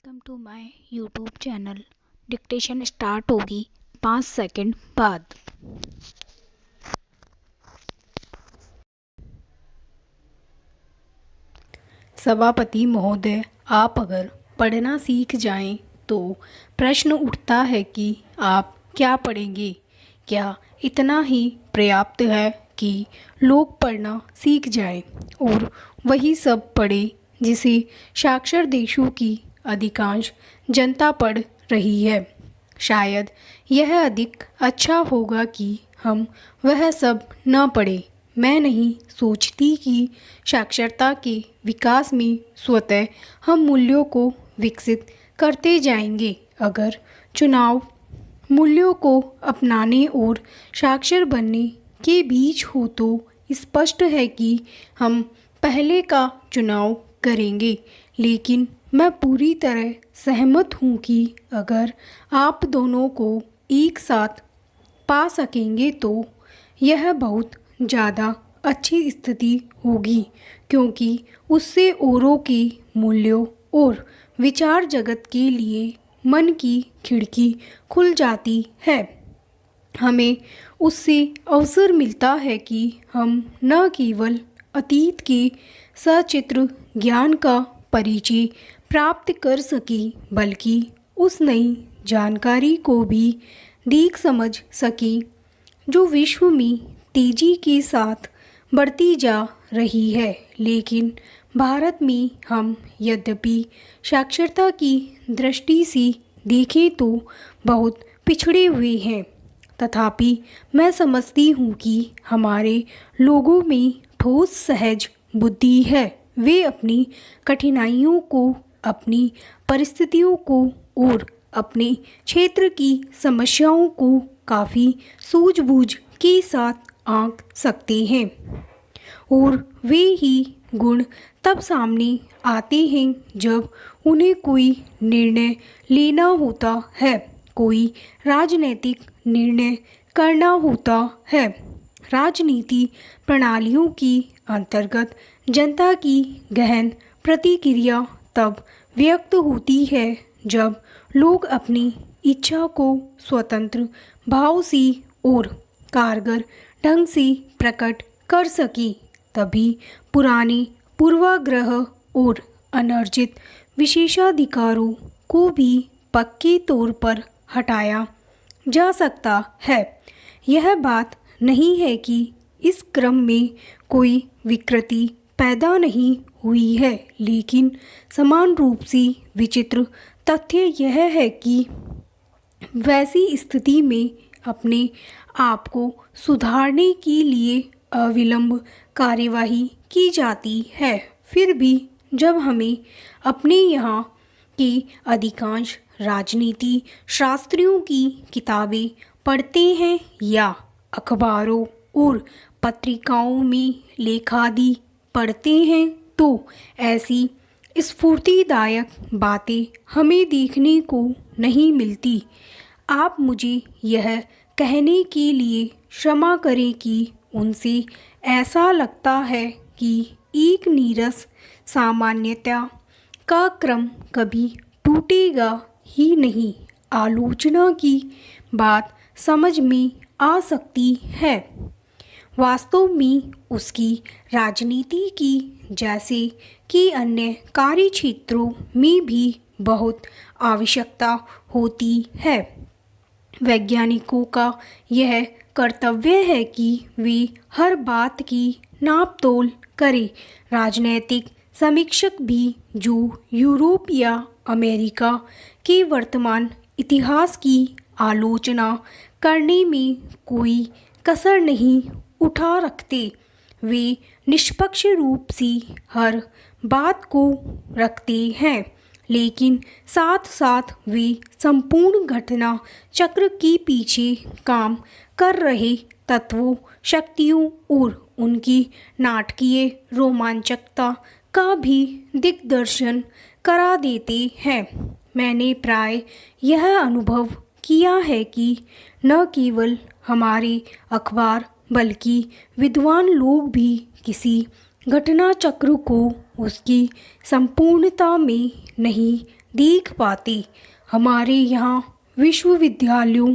Welcome to my YouTube channel. Dictation start होगी 5 second बाद। सभापति महोदय, आप अगर पढ़ना सीख जाएं तो प्रश्न उठता है कि आप क्या पढ़ेंगे। क्या इतना ही पर्याप्त है कि लोग पढ़ना सीख जाएं और वही सब पढ़े जिसे साक्षर देशों की अधिकांश जनता पढ़ रही है। शायद यह अधिक अच्छा होगा कि हम वह सब न पढ़ें। मैं नहीं सोचती कि साक्षरता के विकास में स्वतः हम मूल्यों को विकसित करते जाएंगे। अगर चुनाव मूल्यों को अपनाने और साक्षर बनने के बीच हो तो स्पष्ट है कि हम पहले का चुनाव करेंगे। लेकिन मैं पूरी तरह सहमत हूँ कि अगर आप दोनों को एक साथ पा सकेंगे तो यह बहुत ज़्यादा अच्छी स्थिति होगी, क्योंकि उससे औरों के मूल्यों और विचार जगत के लिए मन की खिड़की खुल जाती है। हमें उससे अवसर मिलता है कि हम न केवल अतीत के सचित्र ज्ञान का परिचय प्राप्त कर सकें, बल्कि उस नई जानकारी को भी देख समझ सकें जो विश्व में तेजी के साथ बढ़ती जा रही है। लेकिन भारत में हम यद्यपि साक्षरता की दृष्टि से देखें तो बहुत पिछड़े हुए हैं, तथापि मैं समझती हूँ कि हमारे लोगों में ठोस सहज बुद्धि है। वे अपनी कठिनाइयों को, अपनी परिस्थितियों को और अपने क्षेत्र की समस्याओं को काफ़ी सूझबूझ के साथ आंक सकते हैं, और वे ही गुण तब सामने आते हैं जब उन्हें कोई निर्णय लेना होता है, कोई राजनीतिक निर्णय करना होता है। राजनीति प्रणालियों की अंतर्गत जनता की गहन प्रतिक्रिया तब व्यक्त होती है जब लोग अपनी इच्छा को स्वतंत्र भाव से और कारगर ढंग से प्रकट कर सकें। तभी पुराने पूर्वाग्रह और अनर्जित विशेषाधिकारों को भी पक्के तौर पर हटाया जा सकता है। यह बात नहीं है कि इस क्रम में कोई विकृति पैदा नहीं हुई है, लेकिन समान रूप से विचित्र तथ्य यह है कि वैसी स्थिति में अपने आप को सुधारने के लिए अविलंब कार्यवाही की जाती है। फिर भी जब हमें अपने यहाँ के अधिकांश राजनीति शास्त्रियों की किताबें पढ़ते हैं या अखबारों और पत्रिकाओं में लेखादि पढ़ते हैं तो ऐसी स्फूर्तिदायक बातें हमें देखने को नहीं मिलती। आप मुझे यह कहने के लिए क्षमा करें कि उनसे ऐसा लगता है कि एक नीरस सामान्यता का क्रम कभी टूटेगा ही नहीं। आलोचना की बात समझ में आ सकती है, वास्तव में उसकी राजनीति की जैसे कि अन्य कार्य क्षेत्रों में भी बहुत आवश्यकता होती है। वैज्ञानिकों का यह कर्तव्य है कि वे हर बात की नाप तोल करें। राजनैतिक समीक्षक भी जो यूरोप या अमेरिका के वर्तमान इतिहास की आलोचना करने में कोई कसर नहीं उठा रखते, वे निष्पक्ष रूप से हर बात को रखते हैं, लेकिन साथ साथ वे संपूर्ण घटना चक्र के पीछे काम कर रहे तत्वों, शक्तियों और उनकी नाटकीय रोमांचकता का भी दिग्दर्शन करा देते हैं। मैंने प्राय यह अनुभव किया है कि न केवल हमारे अखबार बल्कि विद्वान लोग भी किसी घटना चक्र को उसकी संपूर्णता में नहीं देख पाते। हमारे यहाँ विश्वविद्यालयों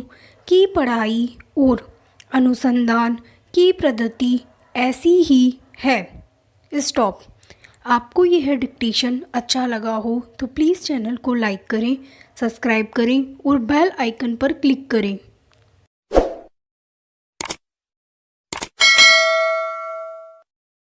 की पढ़ाई और अनुसंधान की पद्धति ऐसी ही है। स्टॉप। आपको यह डिक्टेशन अच्छा लगा हो तो प्लीज़ चैनल को लाइक करें, सब्सक्राइब करें और बेल आइकन पर क्लिक करें।